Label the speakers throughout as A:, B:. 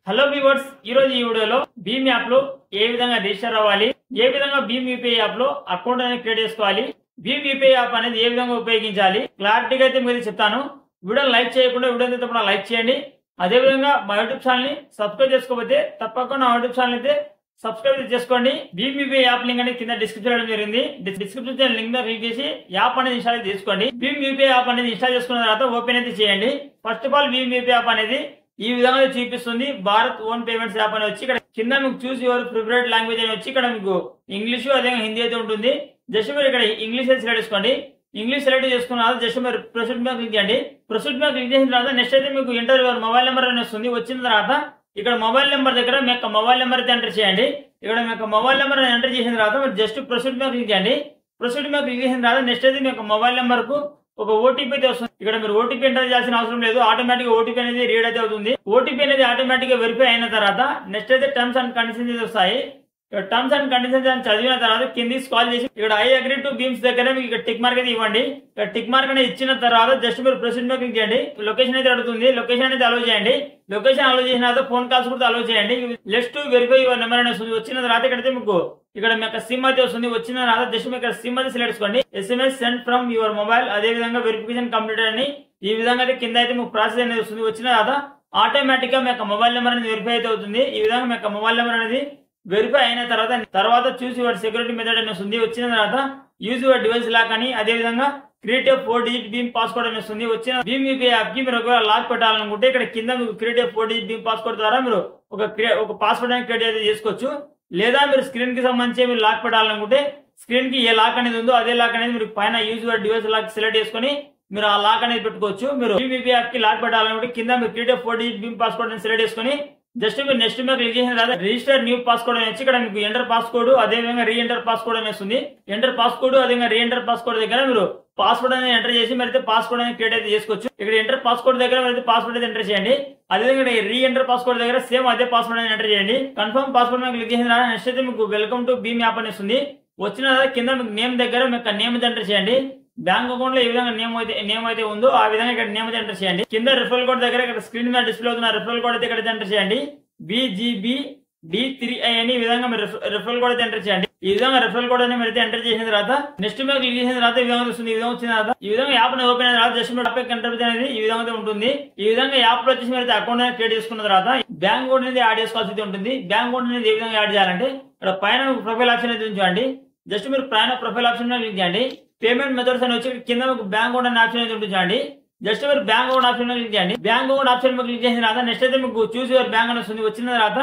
A: Hello viewers, ఈ రోజు ఈ వీడియోలో భీమ్ యాప్ లో ఏ విధంగా రిజిస్టర్ అవ్వాలి, ఏ విధంగా భీమ్ యూపీఐ యాప్ లో అకౌంట్ అనేది క్రియేట్ చేసుకోవాలి, భీమ్ యూపీఐ యాప్ అనేది ఏ విధంగా ఉపయోగించాలి క్లారిటీగా అయితే మీరు చెప్తాను. వీడియో లైక్ చేయకుండా వీడియో తప్పకుండా లైక్ చేయండి. అదే విధంగా మా యూట్యూబ్ ఛానల్ ని సబ్స్క్రైబ్ చేసుకోకపోతే తప్పకుండా మా యూట్యూబ్ ఛానల్ అయితే సబ్స్క్రైబ్ చేసుకోండి. భీమ్ యూపీఐ యాప్ లింక్ అనేది కింద డిస్క్రిప్షన్ ఇవ్వడం జరిగింది. డిస్క్రిప్షన్ లింక్ క్లిక్ చేసి యాప్ అనేది ఇన్స్టాల్ చేసుకోండి. భీమ్ యూపీఐ యాప్ అనేది ఇన్స్టాల్ చేసుకున్న తర్వాత ఓపెన్ అయితే చేయండి. ఫస్ట్ ఆఫ్ ఆల్ భీమ్ యూపీఐ యాప్ అనేది ఈ విధంగా చూపిస్తుంది. భారత్ ఓన్ పేమెంట్స్ యాప్ అని వచ్చి ఇక్కడ కింద మీకు చూస్ యువర్ ప్రిఫరెడ్ లాంగ్వేజ్ అని వచ్చి ఇక్కడ మీకు ఇంగ్లీష్ అదే హిందీ అయితే ఉంటుంది. జస్ట్ మీరు ఇక్కడ ఇంగ్లీష్ అయితే సెలెక్ట్ చేసుకోండి. ఇంగ్లీష్ సెలెక్ట్ చేసుకున్న తర్వాత జస్ట్ మీరు ప్రొసీడ్ మీద క్లిక్ చేయండి. ప్రొసీడ్ మీద క్లిక్ చేసిన తర్వాత నెక్స్ట్ అయితే మీకు ఎంటర్ యువర్ మొబైల్ నెంబర్ అని వస్తుంది. వచ్చిన తర్వాత ఇక్కడ మొబైల్ నెంబర్ దగ్గర మీ యొక్క మొబైల్ నెంబర్ అయితే ఎంటర్ చేయండి. ఇక్కడ మీ యొక్క మొబైల్ నెంబర్ ఎంటర్ చేసిన తర్వాత మీరు జస్ట్ ప్రొసీడ్ మీద క్లిక్ చేయండి. ప్రొసీడ్ మీద క్లిక్ చేసిన తర్వాత నెక్స్ట్ అయితే మీ యొక్క మొబైల్ నెంబర్ కు ఒక ఓటీపీ అయితే వస్తుంది. ఇక్కడ మీరు ఓటీపీ ఎంటర్ చేయాల్సిన అవసరం లేదు. ఆటోమేటిక్ ఓటీపీ అనేది రీడ్ అయితే అవుతుంది. ఓటీపీ అనేది ఆటోమేటిక్ గా వెరిఫై అయిన తర్వాత నెక్స్ట్ అయితే టర్మ్స్ అండ్ కండిషన్స్ వస్తాయి. టర్మ్స్ అండ్ కండిషన్స్ అని చదివిన తర్వాత కింది స్క్రాల్ చేసి ఇక్కడ ఐ అగ్రీ టు భీమ్స్ దగ్గర మీకు ఇక్కడ టిక్ మార్క్ అయితే ఇవ్వండి. ఇక్కడ టిక్ మార్క్ అనేది ఇచ్చిన తర్వాత జస్ట్ మీరు ప్రొసీడ్ మీద క్లిక్ చేయండి. లొకేషన్ అయితే అడుగుతుంది. లొకేషన్ అయితే అలో చేయండి. లొకేషన్ అలో చేసిన తర్వాత ఫోన్ కాల్స్ కూడా అలో చేయండి. Let's to verify your number అనేది వస్తుంది. వచ్చిన తర్వాత ఇక్కడైతే మీకు ఇక్కడ మీ యొక్క సిమ్ అయితే వస్తుంది. వచ్చిన తర్వాత జస్ట్ మీ యొక్క సిమ్ అయితే సెలెక్ట్ చేసుకోండి. SMS send from your mobile, అదే విధంగా వెరిఫికేషన్ కంప్లీటెడ్ అని ఈ విధంగా అయితే కింద అయితే మీకు ప్రాసెస్ అనేది వస్తుంది. వచ్చిన తర్వాత ఆటోమేటిక్ గా మీ యొక్క మొబైల్ నెంబర్ అనేది వెరిఫై అయితే అవుతుంది. ఈ విధంగా మీ యొక్క మొబైల్ నెంబర్ అనేది వెరిఫై అయిన తర్వాత చూస్ యువర్ సెక్యూరిటీ మెథడ్ అని వస్తుంది. వచ్చిన తర్వాత యూజ్ యువర్ డివైస్ లాక్ అని, అదే విధంగా క్రియేట్ 4 డిజిట్ భీమ్ పాస్వర్డ్ అని వస్తుంది. వచ్చిన భీమ్ యూపీఐ యాప్ కి మీరు ఒకవేళ లాక్ పెట్టాలనుకుంటే ఇక్కడ కింద మీకు క్రియేట్ 4 డిజిట్ భీమ్ పాస్వర్డ్ ద్వారా మీరు ఒక పాస్వర్డ్ అనేది క్రియేట్ అయితే చేసుకోవచ్చు. లేదా మీరు స్క్రీన్ కి సంబంధించి మీరు లాక్ పెట్టాలనుకుంటే స్క్రీన్ కి ఏ లాక్ అనేది ఉందో అదే లాక్ అనేది మీరు పైన use your device lock select చేసుకుని మీరు ఆ లాక్ అనేది పెట్టుకోవచ్చు. మీరు భీమ్ యూపీఐ యాప్ కి లాక్ పెట్టాలనుకుంటే కింద మీరు క్రియేట్ 4 డిజిట్ భీమ్ పాస్వర్డ్ అని సెలెక్ట్ చేసుకుని జస్ట్ మీరు నెక్స్ట్ మీద క్లిక్ చేసిన తర్వాత రిజిస్టర్ న్యూ పాస్కోడ్ అని వచ్చి ఇక్కడ మీకు ఎంటర్ పాస్కోడ్, అదే విధంగా రీ ఎంటర్ పాస్కోడ్ అని వస్తుంది. ఎంటర్ పాస్కోడ్ అదే విధంగా రీ ఎంటర్ పాస్కోడ్ దగ్గర మీరు పాస్వర్డ్ అనేది ఎంటర్ చేసి మరి పాస్వర్డ్ అనేది క్రియేట్ అయితే చేసుకోవచ్చు. ఇక్కడ ఎంటర్ పాస్కోడ్ దగ్గర మరి పాస్వర్డ్ అయితే ఎంటర్ చేయండి. అదేవిధంగా రీ ఎంటర్ పాస్కోడ్ దగ్గర సేమ్ అదే పాస్వర్డ్ అనేది ఎంటర్ చేయండి. కన్ఫర్మ్ పాస్వర్డ్ మీద క్లిక్ చేసిన తర్వాత నెక్స్ట్ అయితే మీకు వెల్కమ్ టు భీమ్ యాప్ అని వస్తుంది. వచ్చిన కింద మీకు నేమ్ దగ్గర మీకు నేమ్ అయితే ఎంటర్ చేయండి. బ్యాంక్ అకౌంట్ లో ఏ విధంగా నేమ్ అయితే ఉందో ఆ విధంగా ఇక్కడ నేమ్ అయితే ఎంటర్ చేయండి. కింద రిఫరల్ కోడ్ దగ్గర ఇక్కడ స్క్రీన్ మీద డిస్ప్లే అవుతున్న రిఫరల్ కోడ్ అయితే ఇక్కడ ఎంటర్ చేయండి. BGBD3I అని ఈ విధంగా మీరు రిఫరల్ కోడ్ అయితే ఎంటర్ చేయండి. ఈ విధంగా రిఫరల్ కోడ్ అని మీరు ఎంటర్ చేసిన తర్వాత నెక్స్ట్ మీద క్లిక్ చేసిన తర్వాత ఈ విధంగా వస్తుంది. ఈ విధంగా వచ్చిన తర్వాత ఈ విధంగా యాప్ ఓపెన్ అయిన తర్వాత జస్ట్ యాప్ కంట్రోల్ అనేది ఈ విధంగా ఉంటుంది. ఈ విధంగా యాప్ లో వచ్చేసి మీరు అకౌంట్ అనేది క్రియేట్ చేసుకున్న తర్వాత బ్యాంక్ అకౌంట్ అనేది యాడ్ చేసుకోవాల్సి ఉంటుంది. బ్యాంక్ అకౌంట్ అనేది ఏ విధంగా యాడ్ చేయాలంటే ఇక్కడ పైన ప్రొఫైల్ ఆప్షన్ అయితే ఉంచండి. జస్ట్ మీరు పైన ప్రొఫైల్ ఆప్షన్ మీద క్లిక్ చేయండి. పేమెంట్ మెథడ్స్ అని వచ్చి కింద మీకు బ్యాంక్ అకౌంట్ అనే ఆప్షన్ అయితే ఉంటుందండి. జస్ట్ మీరు బ్యాంక్ అకౌంట్ ఆప్షన్ మీద క్లిక్ చేయండి. బ్యాంక్ అకౌంట్ ఆప్షన్ మీద క్లిక్ చేసిన తర్వాత నెక్స్ట్ అయితే మీకు చూస్ యువర్ బ్యాంక్ అని వస్తుంది. వచ్చిన తర్వాత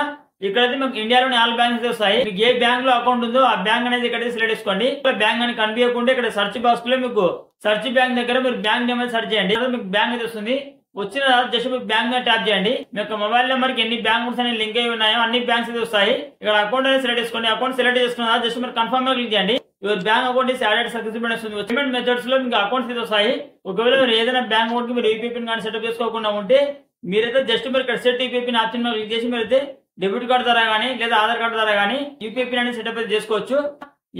A: ఇక్కడైతే మీకు ఇండియాలోని 4 బ్యాంక్స్ వస్తాయి. మీకు ఏ బ్యాంక్ లో అకౌంట్ ఉందో ఆ బ్యాంక్ అనేది ఇక్కడ సెలెక్ట్ చేసుకోండి. బ్యాంక్ అని కనిపించకుండా ఇక్కడ సర్చ్ బాక్స్ లో మీకు సర్చ్ బ్యాంక్ దగ్గర మీరు బ్యాంక్ నేమ్ అయితే సర్చ్ చేయండి. మీకు బ్యాంక్ అయితే వస్తుంది. వచ్చిన తర్వాత జస్ట్ మీకు బ్యాంక్ మీద ట్యాప్ చేయండి. మీ యొక్క మొబైల్ నెంబర్ కి ఎన్ని బ్యాంక్స్ అనేవి లింక్ అయి ఉన్నాయో అన్ని బ్యాంక్స్ అయితే వస్తాయి. ఇక్కడ అకౌంట్ అనేది సెలెక్ట్ చేసుకోండి. అకౌంట్ సెలెక్ట్ చేసుకున్న తర్వాత జస్ట్ మీరు కన్ఫర్మ్ మీద క్లిక్ చేయండి. Your bank account is added successful వస్తుంది. పేమెంట్ మెథడ్స్ లో మీకు అకౌంట్స్ అయితే వస్తాయి. ఒకవేళ మీరు ఏదైనా బ్యాంక్ అకౌంట్ కి మీరు యూపీఐ పిన్ కానీ సెటప్ చేసుకోకుండా ఉంటే మీరైతే జస్ట్ మీరు ఇక్కడ సెట్ యూపీఐ పిన్ ఆప్షన్ మీద క్లిక్ చేసి మీరైతే డెబిట్ కార్డు ద్వారా కానీ లేదా ఆధార్ కార్డు ద్వారా కానీ యూపీఐ పిన్ అనేది సెటప్ అయితే చేసుకోవచ్చు.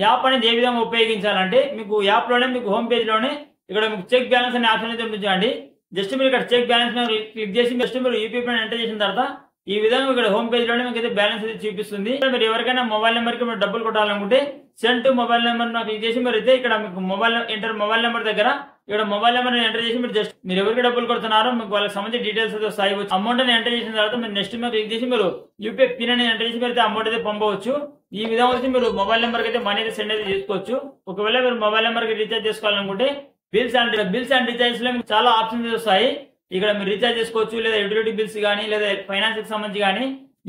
A: యాప్ అనేది ఏ విధంగా ఉపయోగించాలంటే మీకు యాప్ లోనే మీకు హోమ్ పేజ్ లోనే ఇక్కడ మీకు చెక్ బ్యాలెన్స్ అనే ఆప్షన్ అయితే ఉంటుందండి. జస్ట్ మీరు ఇక్కడ చెక్ బ్యాలెన్స్ మీద క్లిక్ చేసి జస్ట్ మీరు యూపీఐ పిన్ ఎంటర్ చేసిన తర్వాత ఈ విధంగా ఇక్కడ హోమ్ పేజ్ లోనే మీకు అయితే బ్యాలెన్స్ అయితే చూపిస్తుంది. మీరు ఎవరికైనా మొబైల్ నెంబర్ కి మీరు డబ్బులు కొట్టాలనుకుంటే send to mobile number click చేసి మీరు అయితే ఇక్కడ మీకు మొబైల్ నెంబర్ దగ్గర ఇక్కడ మొబైల్ నెంబర్ ఎంటర్ చేసి మీరు ఎవరికి డబ్బులు కొడుతున్నారో మీకు వాళ్ళకి సంబంధించిన డీటెయిల్స్ అయితే వస్తాయి. అమౌంట్ అని ఎంటర్ చేసిన తర్వాత మీరు నెక్స్ట్ మీద క్లిక్ చేసి మీరు యూపీఐ పిన్ అని ఎంటర్ చేసి మీరు అమౌంట్ అయితే పంపవచ్చు. ఈ విధంగా వచ్చి మీరు మొబైల్ నెంబర్ కి అయితే మనీ అయితే సెండ్ అయితే చేసుకోవచ్చు. ఒకవేళ మీరు మొబైల్ నెంబర్ కి రీఛార్జ్ చేసుకోవాలనుకుంటే బిల్స్ అండ్ రీఛార్జ్ లో మీకు చాలా ఆప్షన్స్ వస్తాయి. ఇక్కడ మీరు రీఛార్జ్ చేసుకోవచ్చు, లేదా యూటిలిటీ బిల్స్ కానీ లేదా ఫైనాన్స్ కి సంబంధించి కానీ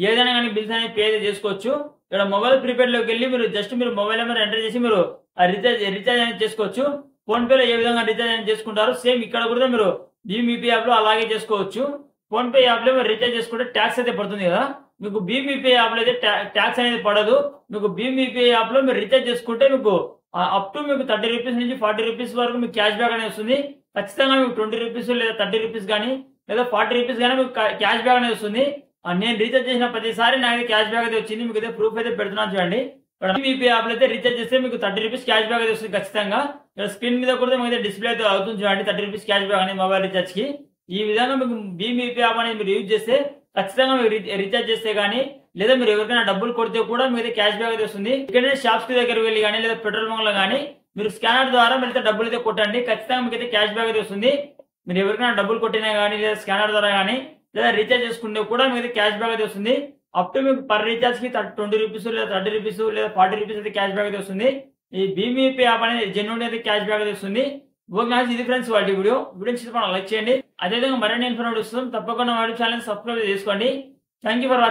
A: ఏదైనా కానీ బిల్స్ అనేది పే చేసుకోవచ్చు. ఇక్కడ మొబైల్ ప్రీపెయిడ్ లోకి వెళ్ళి మీరు జస్ట్ మీరు మొబైల్ నెంబర్ ఎంటర్ చేసి మీరు రీఛార్జ్ అనేది చేసుకోవచ్చు. ఫోన్ పే లో ఏ విధంగా రీఛార్జ్ అనేది చేసుకుంటారు సేమ్ ఇక్కడ కూడా మీరు భీమ్ యూపీఐ యాప్ లో అలాగే చేసుకోవచ్చు. ఫోన్ పే యాప్ లో మీరు రీఛార్జ్ చేసుకుంటే ట్యాక్స్ అయితే పడుతుంది కదా. మీకు భీమ్ యూపీఐ యాప్ లో అయితే ట్యాక్స్ అనేది పడదు. మీకు భీమ్ యూపీఐ యాప్ లో మీరు రీఛార్జ్ చేసుకుంటే మీకు అప్ టు మీకు 30 రూపీస్ నుంచి 40 రూపీస్ వరకు మీకు క్యాష్ బ్యాక్ అనేది వస్తుంది. ఖచ్చితంగా మీకు 20 రూపీస్ లేదా 30 రూపీస్ కానీ లేదా 40 రూపీస్ కానీ మీకు క్యాష్ బ్యాక్ అనేది వస్తుంది. నేను రీఛార్జ్ చేసిన ప్రతిసారి నాకు క్యాష్ బ్యాక్ అయితే వచ్చింది. మీకు అయితే ప్రూఫ్ అయితే పెడుతున్నాను చూడండి. యూపీఐ యాప్ లో అయితే రీఛార్జ్ చేస్తే మీకు 30 రూపీస్ క్యాష్ బ్యాక్ అయితే వస్తుంది ఖచ్చితంగా. స్క్రీన్ మీద కూడా మీకు డిస్ప్లే అయితే అవుతుంది చూడండి 30 రూపీస్ క్యాష్ బ్యాక్ అనేది మొబైల్ రీఛార్జ్ కి. ఈ విధంగా మీకు భీమ్ యూపీఐ యాప్ అనేది మీరు యూజ్ చేస్తే ఖచ్చితంగా మీరు రీఛార్జ్ చేస్తే గానీ లేదా మీరు ఎవరికైనా డబ్బులు కొడితే కూడా మీకు క్యాష్ బ్యాక్ అయితే వస్తుంది. ఇక్కడ షాప్స్ కి దగ్గర వెళ్ళి కానీ లేదా పెట్రోల్ బంక్ లో కానీ మీరు స్కానర్ ద్వారా మీరు డబ్బులు అయితే కొట్టండి, ఖచ్చితంగా మీకు అయితే క్యాష్ బ్యాక్ అయితే వస్తుంది. మీరు ఎవరికైనా డబ్బులు కొట్టినా కానీ లేదా స్కానర్ ద్వారా కానీ లేదా రీఛార్జ్ చేసుకుంటే కూడా మీకు క్యాష్ బ్యాక్ అయితే వస్తుంది. అప్ టు మీకు పర్ రీఛార్జ్ కి 20 రూపీస్ లేదా 30 రూపీస్ లేదా 40 రూపీస్ అయితే క్యాష్ బ్యాక్ అయితే వస్తుంది. ఈ భీమ్ యూపీఐ యాప్ అనేది జెన్యూన్ అయితే క్యాష్ బ్యాక్ అయితే వస్తుంది. ఓకే, ఇది ఫ్రెండ్స్ వాటి వీడియో లైక్ చేయండి. అదేవిధంగా మరిన్ని ఇన్ఫర్మేషన్ వస్తుంది, తప్పకుండా మా ఛానల్ సబ్స్క్రైబ్ చేసుకోండి. Thank you for watching.